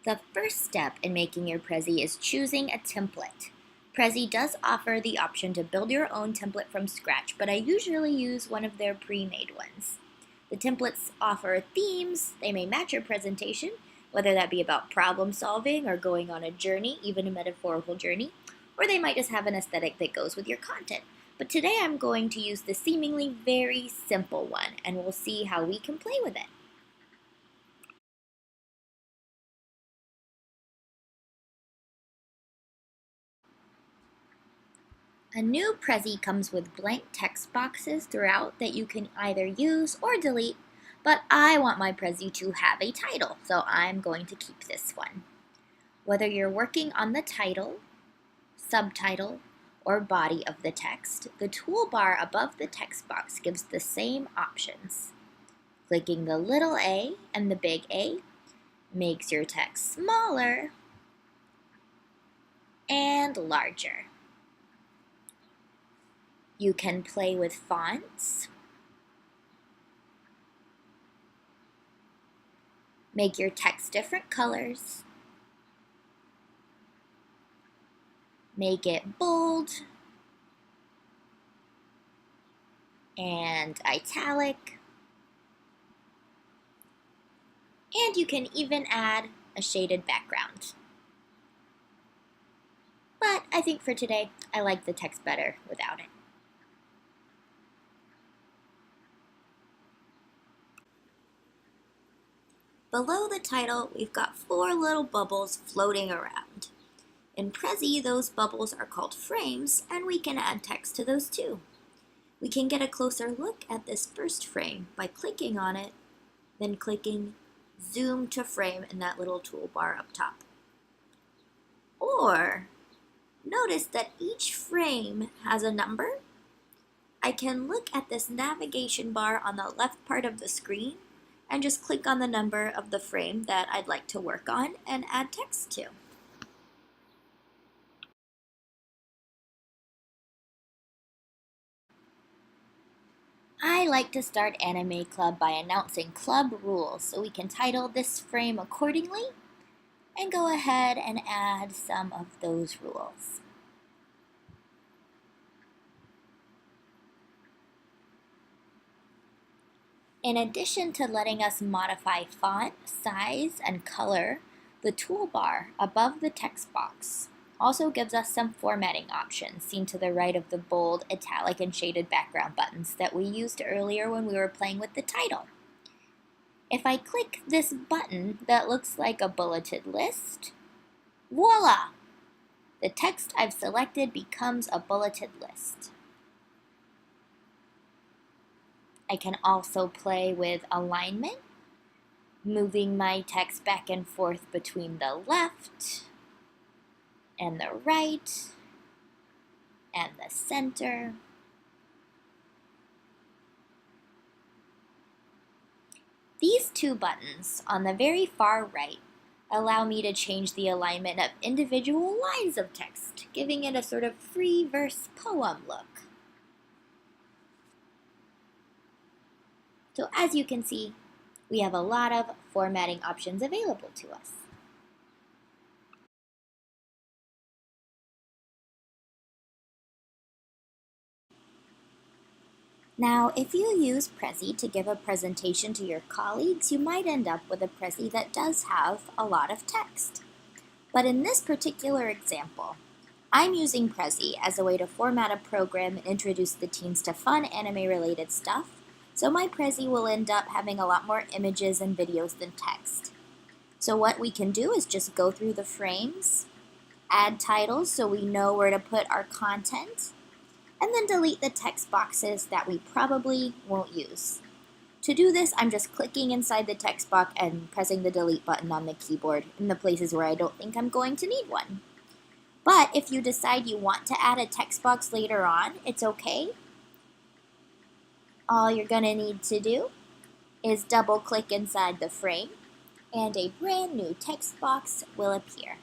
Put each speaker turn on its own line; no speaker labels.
The first step in making your Prezi is choosing a template. Prezi does offer the option to build your own template from scratch, but I usually use one of their pre-made ones. The templates offer themes. They may match your presentation, whether that be about problem solving or going on a journey, even a metaphorical journey, or they might just have an aesthetic that goes with your content. But today I'm going to use the seemingly very simple one, and we'll see how we can play with it. A new Prezi comes with blank text boxes throughout that you can either use or delete, but I want my Prezi to have a title, so I'm going to keep this one. Whether you're working on the title, subtitle, or body of the text, the toolbar above the text box gives the same options. Clicking the little a and the big A makes your text smaller and larger. You can play with fonts, make your text different colors, make it bold and italic, and you can even add a shaded background. But I think for today, I like the text better without it. Below the title, we've got 4 little bubbles floating around. In Prezi, those bubbles are called frames, and we can add text to those too. We can get a closer look at this first frame by clicking on it, then clicking Zoom to Frame in that little toolbar up top. Or, notice that each frame has a number. I can look at this navigation bar on the left part of the screen and just click on the number of the frame that I'd like to work on and add text to. I like to start Anime Club by announcing club rules, so we can title this frame accordingly and go ahead and add some of those rules. In addition to letting us modify font, size, and color, the toolbar above the text box also gives us some formatting options seen to the right of the bold, italic, and shaded background buttons that we used earlier when we were playing with the title. If I click this button that looks like a bulleted list, voila! The text I've selected becomes a bulleted list. I can also play with alignment, moving my text back and forth between the left and the right and the center. These 2 buttons on the very far right allow me to change the alignment of individual lines of text, giving it a sort of free verse poem look. So as you can see, we have a lot of formatting options available to us. Now, if you use Prezi to give a presentation to your colleagues, you might end up with a Prezi that does have a lot of text. But in this particular example, I'm using Prezi as a way to format a program and introduce the teens to fun anime-related stuff, so my Prezi will end up having a lot more images and videos than text. So what we can do is just go through the frames, add titles so we know where to put our content, and then delete the text boxes that we probably won't use. To do this, I'm just clicking inside the text box and pressing the delete button on the keyboard in the places where I don't think I'm going to need one. But if you decide you want to add a text box later on, it's okay. All you're going to need to do is double click inside the frame and a brand new text box will appear.